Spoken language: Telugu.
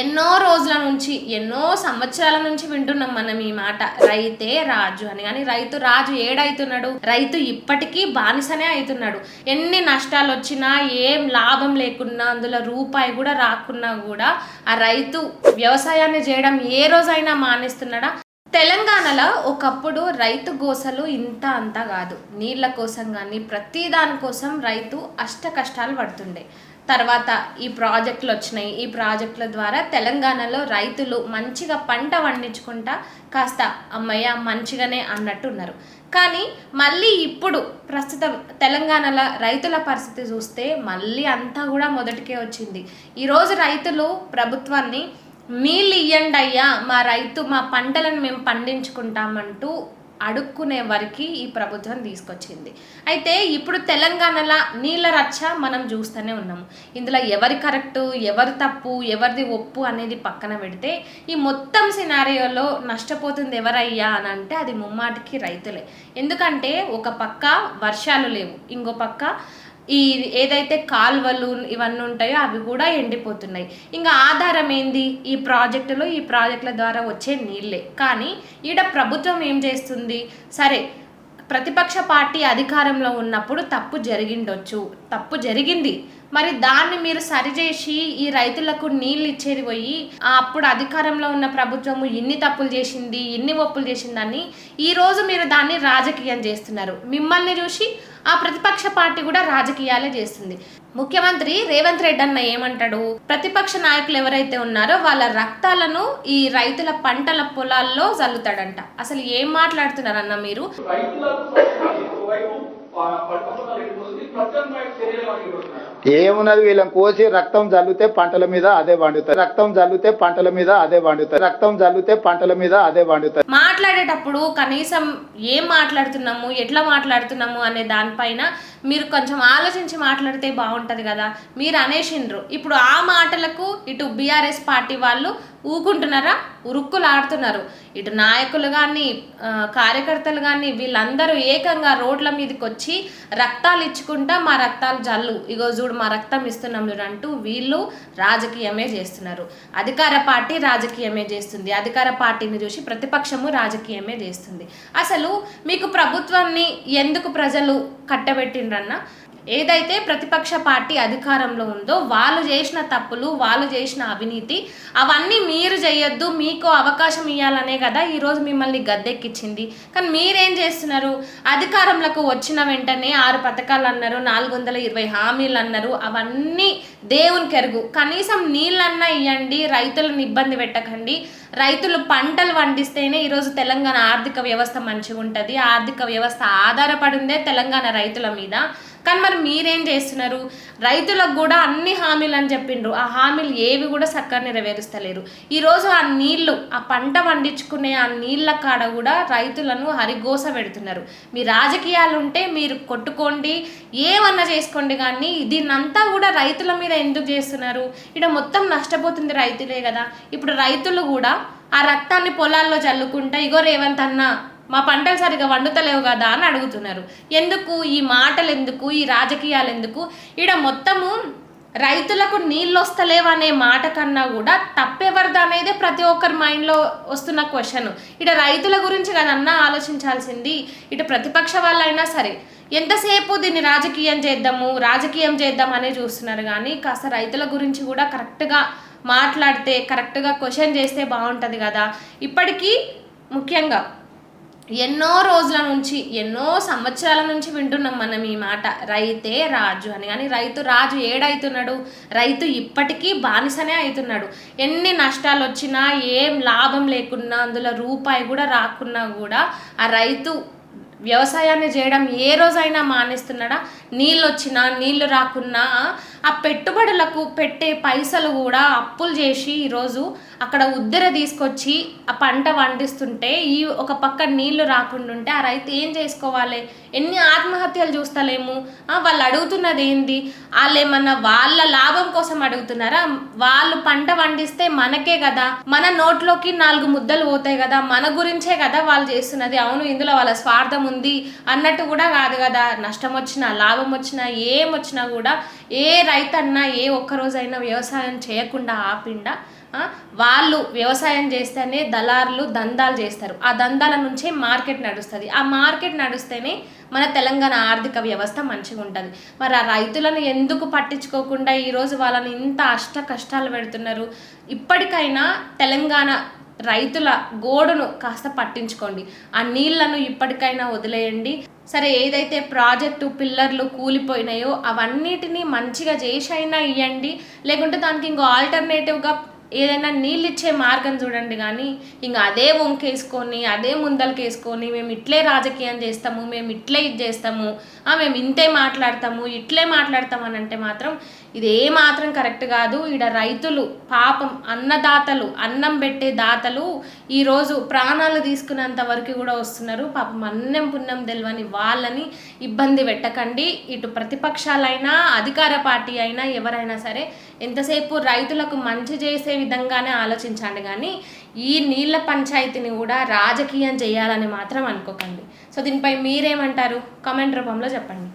ఎన్నో రోజుల నుంచి ఎన్నో సంవత్సరాల నుంచి వింటున్నాం మనం ఈ మాట, రైతే రాజు అని. కానీ రైతు రాజు ఏడైతున్నాడు? రైతు ఇప్పటికీ బానిసనే అవుతున్నాడు. ఎన్ని నష్టాలు వచ్చినా, ఏం లాభం లేకున్నా, అందులో రూపాయి కూడా రాకున్నా కూడా ఆ రైతు వ్యవసాయాన్ని చేయడం ఏ రోజైనా మానేస్తున్నాడా? తెలంగాణలో ఒకప్పుడు రైతు గోసలు ఇంత అంతా కాదు. నీళ్ళ కోసం కానీ ప్రతి దానికోసం రైతు అష్ట కష్టాలు పడుతుండే. తర్వాత ఈ ప్రాజెక్టులు వచ్చినాయి. ఈ ప్రాజెక్టుల ద్వారా తెలంగాణలో రైతులు మంచిగా పంట పండించుకుంటా కాస్త అమ్మయ్య మంచిగానే అన్నట్టు ఉన్నారు. కానీ మళ్ళీ ఇప్పుడు ప్రస్తుతం తెలంగాణలో రైతుల పరిస్థితి చూస్తే మళ్ళీ అంతా కూడా మొదటికే వచ్చింది. ఈరోజు రైతులు ప్రభుత్వాన్ని నీళ్ళు ఇయ్యండి అయ్యా, మా పంటలను మేము పండించుకుంటామంటూ అడుక్కునే వరకు ఈ ప్రభుత్వం తీసుకొచ్చింది. అయితే ఇప్పుడు తెలంగాణలో నీళ్ళ రచ్చ మనం చూస్తూనే ఉన్నాము. ఇందులో ఎవరి కరెక్టు, ఎవరి తప్పు, ఎవరిది ఒప్పు అనేది పక్కన పెడితే ఈ మొత్తం సినారియోలో నష్టపోతుంది ఎవరయ్యా అని అంటే అది ముమ్మాటికి రైతులే. ఎందుకంటే ఒక పక్క వర్షాలు లేవు, ఇంకో పక్క ఈ ఏదైతే కాలువలు ఇవన్నీ ఉంటాయో అవి కూడా ఎండిపోతున్నాయి. ఇంకా ఆధారం ఏంది? ఈ ప్రాజెక్టుల ద్వారా వచ్చే నీళ్ళే. కానీ ఈడ ప్రభుత్వం ఏం చేస్తుంది? సరే, ప్రతిపక్ష పార్టీ అధికారంలో ఉన్నప్పుడు తప్పు జరిగింది, మరి దాన్ని మీరు సరిచేసి ఈ రైతులకు నీళ్ళు ఇచ్చేది పోయి అప్పుడు అధికారంలో ఉన్న ప్రభుత్వము ఇన్ని తప్పులు చేసింది, ఇన్ని ఒప్పులు చేసిందని ఈరోజు మీరు దాన్ని రాజకీయం చేస్తున్నారు. మిమ్మల్ని చూసి ఆ ప్రతిపక్ష పార్టీ కూడా రాజకీయాలే చేస్తుంది. ముఖ్యమంత్రి రేవంత్ రెడ్డి అన్న ఏమంటాడు? ప్రతిపక్ష నాయకులు ఎవరైతే ఉన్నారో వాళ్ళ రక్తాలను ఈ రైతుల పంటల పొలాల్లో జల్లుతాడంట. అసలు ఏం మాట్లాడుతున్నారన్న మీరు? ఏమున్నది, వీళ్ళని కోసి రక్తం జల్లుతే పంటల మీద అదే వండుతారు, మాట్లాడేటప్పుడు కనీసం ఏం మాట్లాడుతున్నాము, ఎట్లా మాట్లాడుతున్నాము అనే దానిపైన మీరు కొంచెం ఆలోచించి మాట్లాడితే బాగుంటది కదా. మీరు అనేసిండ్రు, ఇప్పుడు ఆ మాటలకు ఇటు బీఆర్ఎస్ పార్టీ వాళ్ళు ఊకుంటున్నారా? ఉరుక్కులాడుతున్నారు. ఇటు నాయకులు కానీ కార్యకర్తలు కానీ వీళ్ళందరూ ఏకంగా రోడ్ల మీదకి వచ్చి రక్తాలు ఇచ్చుకుంటా మా రక్తాలు జల్లు, ఇగో చూడు మా రక్తం ఇస్తున్నాం అంటూ వీళ్ళు రాజకీయమే చేస్తున్నారు. అధికార పార్టీ రాజకీయమే చేస్తుంది, అధికార పార్టీని చూసి ప్రతిపక్షము రాజకీయమే చేస్తుంది. అసలు మీకు ప్రభుత్వాన్ని ఎందుకు ప్రజలు కట్టబెట్టిండ్రన్న? ఏదైతే ప్రతిపక్ష పార్టీ అధికారంలో ఉందో వాళ్ళు చేసిన తప్పులు, వాళ్ళు చేసిన అవినీతి అవన్నీ మీరు చేయొద్దు, మీకు అవకాశం ఇవ్వాలనే కదా ఈరోజు మిమ్మల్ని గద్దెక్కించింది. కానీ మీరేం చేస్తున్నారు? అధికారంలోకి వచ్చిన వెంటనే 6 పథకాలు అన్నారు, 420 హామీలు అన్నారు, అవన్నీ దేవుని కెరుగు. కనీసం నీళ్ళన్నా ఇవ్వండి, రైతులను ఇబ్బంది పెట్టకండి. రైతులు పంటలు పండిస్తేనే ఈరోజు తెలంగాణ ఆర్థిక వ్యవస్థ మంచిగా ఉంటుంది. ఆర్థిక వ్యవస్థ ఆధారపడిందే తెలంగాణ రైతుల మీద. కానీ మరి మీరేం చేస్తున్నారు? రైతులకు కూడా అన్ని హామీలు అని చెప్పిండ్రు, ఆ హామీలు ఏవి కూడా చక్కగా నెరవేరుస్తలేరు. ఈరోజు ఆ నీళ్లు, ఆ పంట పండించుకునే ఆ నీళ్ళ కాడ కూడా రైతులను హరిగోస పెడుతున్నారు. మీ రాజకీయాలు ఉంటే మీరు కొట్టుకోండి, ఏమన్నా చేసుకోండి, కానీ దీన్నంతా కూడా రైతుల మీద ఎందుకు చేస్తున్నారు? ఇక్కడ మొత్తం నష్టపోతుంది రైతులే కదా. ఇప్పుడు రైతులు కూడా ఆ రక్తాన్ని పొలాల్లో చల్లుకుంటా ఇగో రేవంత్ అన్న మా పంటలు సరిగా వండుతలేవు కదా అని అడుగుతున్నారు. ఎందుకు ఈ మాటలు, ఎందుకు ఈ రాజకీయాలు ఎందుకు? ఈడ మొత్తము రైతులకు నీళ్ళు వస్తలేవు అనే మాట కన్నా కూడా తప్పెవరిది అనేది ప్రతి ఒక్కరి మైండ్లో వస్తున్న క్వశ్చన్. ఇటు రైతుల గురించి కదన్నా ఆలోచించాల్సింది. ఇటు ప్రతిపక్ష వాళ్ళైనా సరే ఎంతసేపు దీన్ని రాజకీయం చేద్దాం అనే చూస్తున్నారు. కానీ కాస్త రైతుల గురించి కూడా కరెక్ట్గా మాట్లాడితే, కరెక్ట్గా క్వశ్చన్ చేస్తే బాగుంటుంది కదా. ఇప్పటికీ ముఖ్యంగా ఎన్నో రోజుల నుంచి, ఎన్నో సంవత్సరాల నుంచి వింటున్నాం మనం ఈ మాట, రైతే రాజు అని. కానీ రైతు రాజు ఏడైతున్నాడు? రైతు ఇప్పటికీ బానిసనే అవుతున్నాడు. ఎన్ని నష్టాలు వచ్చినా, ఏం లాభం లేకున్నా, అందులో రూపాయి కూడా రాకున్నా కూడా ఆ రైతు వ్యవసాయాన్ని చేయడం ఏ రోజైనా మానేస్తున్నాడా? నీళ్ళు వచ్చినా, నీళ్లు రాకున్నా ఆ పెట్టుబడులకు పెట్టే పైసలు కూడా అప్పులు చేసి ఈరోజు అక్కడ ఉద్దెర తీసుకొచ్చి ఆ పంట పండిస్తుంటే ఈ ఒక పక్క నీళ్లు రాకుండా ఉంటే ఆ రైతు ఏం చేసుకోవాలి? ఎన్ని ఆత్మహత్యలు చూస్తలేము. వాళ్ళు అడుగుతున్నది ఏంది? వాళ్ళు ఏమన్నా వాళ్ళ లాభం కోసం అడుగుతున్నారా? వాళ్ళు పంట పండిస్తే మనకే కదా, మన నోట్లోకి 4 ముద్దలు పోతాయి కదా, మన గురించే కదా వాళ్ళు చేస్తున్నది. అవును, ఇందులో వాళ్ళ స్వార్థం ఉంది అన్నట్టు కూడా కాదు కదా. నష్టం వచ్చినా, లాభం వచ్చినా, ఏం వచ్చినా కూడా ఏ రైతన్నా ఏ ఒక్కరోజైనా వ్యవసాయం చేయకుండా ఆపిండా? వాళ్ళు వ్యవసాయం చేస్తేనే దళారులు దందాలు చేస్తారు. ఆ దందాల నుంచే మార్కెట్ నడుస్తుంది. ఆ మార్కెట్ నడుస్తేనే మన తెలంగాణ ఆర్థిక వ్యవస్థ మంచిగా ఉంటుంది. మరి ఆ రైతులను ఎందుకు పట్టించుకోకుండా ఈరోజు వాళ్ళని ఇంత కష్టాలు పెడుతున్నారు? ఇప్పటికైనా తెలంగాణ రైతుల గోడును కాస్త పట్టించుకోండి. ఆ నీళ్లను ఇప్పటికైనా వదిలేయండి. సరే, ఏదైతే ప్రాజెక్టు పిల్లర్లు కూలిపోయినాయో అవన్నిటినీ మంచిగా చేసి అయినా ఇవ్వండి, లేకుంటే దానికి ఇంకో ఆల్టర్నేటివ్గా ఏదైనా నీళ్ళు ఇచ్చే మార్గం చూడండి. కానీ ఇంకా అదే వంకేసుకొని అదే ముందలకేసుకొని మేము ఇట్లే రాజకీయం చేస్తాము, మేము ఇట్లే ఇది చేస్తాము, మేము ఇంతే మాట్లాడతాము, ఇట్లే మాట్లాడతాము అని అంటే మాత్రం ఇది ఏమాత్రం కరెక్ట్ కాదు. ఈడ రైతులు పాపం అన్నదాతలు, అన్నం పెట్టే దాతలు ఈరోజు ప్రాణాలు తీసుకునేంత వరకు కూడా వస్తున్నారు. పాపం అన్నం పుణ్యం తెలియని వాళ్ళని ఇబ్బంది పెట్టకండి. ఇటు ప్రతిపక్షాలైనా అధికార పార్టీ అయినా ఎవరైనా సరే ఎంతసేపు రైతులకు మంచి చేసే విధంగానే ఆలోచించండి. కానీ ఈ నీళ్ళ పంచాయతీని కూడా రాజకీయం చేయాలని మాత్రం అనుకోకండి. సో దీనిపై మీరేమంటారు? కామెంట్ రూపంలో చెప్పండి.